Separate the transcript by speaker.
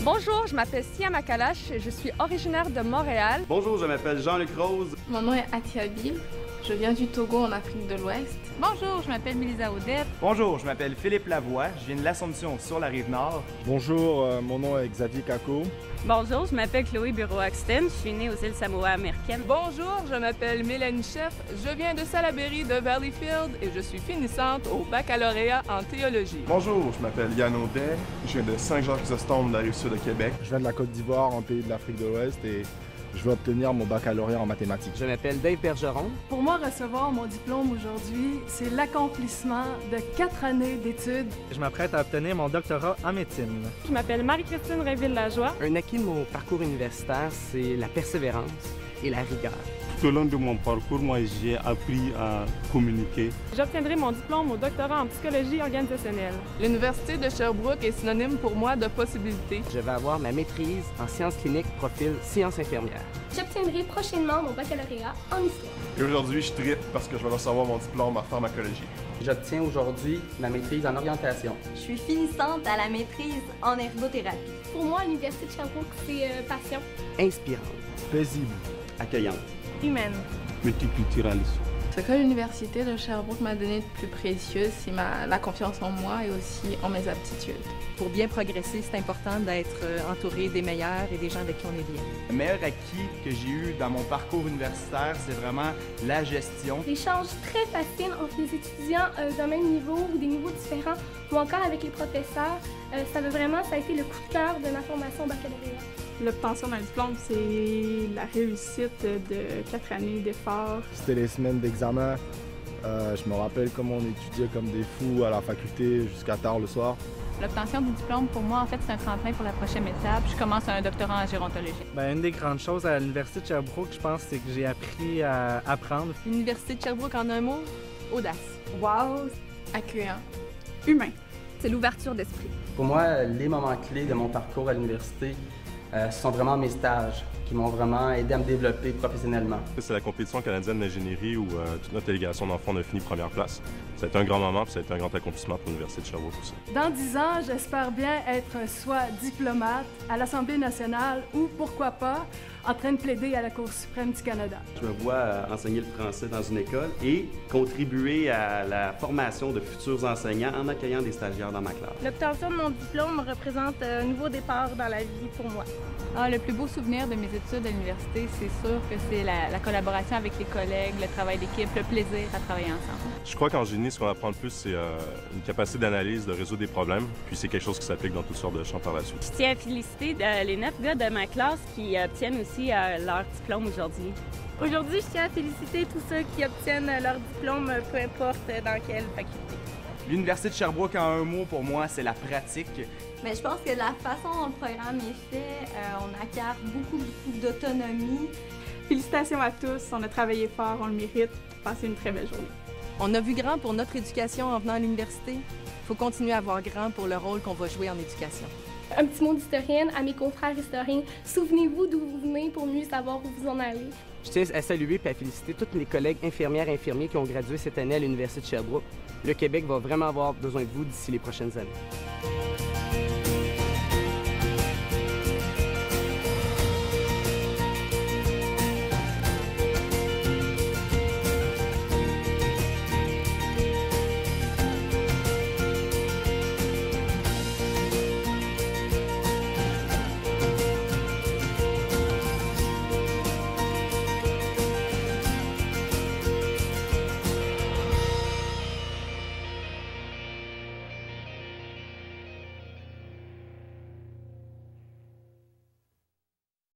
Speaker 1: Bonjour, je m'appelle Sia Makalash et je suis originaire de Montréal.
Speaker 2: Bonjour, je m'appelle Jean-Luc Rose.
Speaker 3: Mon nom est Atia Bill. Je viens du Togo en Afrique de l'Ouest.
Speaker 4: Bonjour, je m'appelle Mélisa Odette.
Speaker 5: Bonjour, je m'appelle Philippe Lavoie, je viens de l'Assomption sur la Rive-Nord.
Speaker 6: Bonjour, mon nom est Xavier Kako.
Speaker 7: Bonjour, je m'appelle Chloé Bureau-Axton, je suis née aux îles Samoa américaines.
Speaker 8: Bonjour, je m'appelle Mélanie Chef, je viens de Salaberry de Valleyfield et je suis finissante au baccalauréat en théologie.
Speaker 9: Bonjour, je m'appelle Yann Audet, je viens de Saint-Jean-Chrysostome de la Rive-Sud de Québec.
Speaker 6: Je viens de la Côte d'Ivoire, un pays de l'Afrique de l'Ouest, et je vais obtenir mon baccalauréat en mathématiques.
Speaker 10: Je m'appelle Dave Bergeron.
Speaker 11: Pour moi, recevoir mon diplôme aujourd'hui, c'est l'accomplissement de 4 années d'études.
Speaker 12: Je m'apprête à obtenir mon doctorat en médecine.
Speaker 13: Je m'appelle Marie-Christine Réville-Lajoie.
Speaker 10: Un acquis de mon parcours universitaire, c'est la persévérance et la rigueur.
Speaker 14: Tout au long de mon parcours, moi, j'ai appris à communiquer.
Speaker 13: J'obtiendrai mon diplôme au doctorat en psychologie organisationnelle.
Speaker 8: L'Université de Sherbrooke est synonyme pour moi de possibilités.
Speaker 10: Je vais avoir ma maîtrise en sciences cliniques, profil sciences infirmières.
Speaker 15: J'obtiendrai prochainement mon baccalauréat en histoire.
Speaker 9: Et aujourd'hui, je tripe parce que je vais recevoir mon diplôme en pharmacologie.
Speaker 10: J'obtiens aujourd'hui ma maîtrise en orientation.
Speaker 16: Je suis finissante à la maîtrise en ergothérapie.
Speaker 15: Pour moi, l'Université de Sherbrooke, c'est passion.
Speaker 10: Inspirante.
Speaker 6: Paisible.
Speaker 2: Accueillante.
Speaker 13: Humaine.
Speaker 14: Multiculturaliste.
Speaker 3: Ce que l'Université de Sherbrooke m'a donné de plus précieux, c'est la confiance en moi et aussi en mes aptitudes.
Speaker 17: Pour bien progresser, c'est important d'être entouré des meilleurs et des gens avec qui on est bien.
Speaker 5: Le meilleur acquis que j'ai eu dans mon parcours universitaire, c'est vraiment la gestion.
Speaker 15: L'échange très facile entre les étudiants d'un même niveau ou des niveaux différents ou encore avec les professeurs, ça a été le coup de cœur de ma formation au baccalauréat.
Speaker 13: L'obtention d'un diplôme, c'est la réussite de 4 années d'efforts.
Speaker 6: C'était les semaines d'examen. Je me rappelle comment on étudiait comme des fous à la faculté jusqu'à tard le soir.
Speaker 4: L'obtention du diplôme, pour moi, en fait, c'est un tremplin pour la prochaine étape. Je commence un doctorat en gérontologie.
Speaker 12: Une des grandes choses à l'Université de Sherbrooke, je pense, c'est que j'ai appris à apprendre.
Speaker 3: L'Université de Sherbrooke, en un mot, audace.
Speaker 11: Wow!
Speaker 3: Accueillant.
Speaker 13: Humain.
Speaker 1: C'est l'ouverture d'esprit.
Speaker 10: Pour moi, les moments clés de mon parcours à l'université, ce sont vraiment mes stages qui m'ont vraiment aidé à me développer professionnellement.
Speaker 9: C'est la compétition canadienne d'ingénierie où toute notre délégation d'enfants a fini première place. Ça a été un grand moment et ça a été un grand accomplissement pour l'Université de Sherbrooke aussi.
Speaker 11: Dans 10 ans, j'espère bien être soit diplomate à l'Assemblée nationale ou, pourquoi pas, en train de plaider à la Cour suprême du Canada.
Speaker 2: Je me vois enseigner le français dans une école et contribuer à la formation de futurs enseignants en accueillant des stagiaires dans ma classe.
Speaker 13: L'obtention de mon diplôme représente un nouveau départ dans la vie pour moi.
Speaker 4: Le plus beau souvenir de mes études à l'université, c'est sûr que c'est la collaboration avec les collègues, le travail d'équipe, le plaisir à travailler ensemble.
Speaker 9: Je crois qu'en génie, ce qu'on apprend le plus, c'est une capacité d'analyse, de résoudre des problèmes. Puis c'est quelque chose qui s'applique dans toutes sortes de champs par la suite.
Speaker 7: Je tiens à féliciter les 9 gars de ma classe qui obtiennent aussi leur diplôme aujourd'hui.
Speaker 13: Aujourd'hui, je tiens à féliciter tous ceux qui obtiennent leur diplôme, peu importe dans quelle faculté.
Speaker 5: L'Université de Sherbrooke, en un mot, pour moi, c'est la pratique.
Speaker 16: Mais je pense que la façon dont le programme est fait, on acquiert beaucoup d'autonomie.
Speaker 13: Félicitations à tous, on a travaillé fort, on le mérite. Passez une très belle journée.
Speaker 17: On a vu grand pour notre éducation en venant à l'université. Il faut continuer à voir grand pour le rôle qu'on va jouer en éducation.
Speaker 15: Un petit mot d'historienne à mes confrères historiens. Souvenez-vous d'où vous venez pour mieux savoir où vous en allez.
Speaker 10: Je tiens à saluer et à féliciter tous les collègues infirmières et infirmiers qui ont gradué cette année à l'Université de Sherbrooke. Le Québec va vraiment avoir besoin de vous d'ici les prochaines années.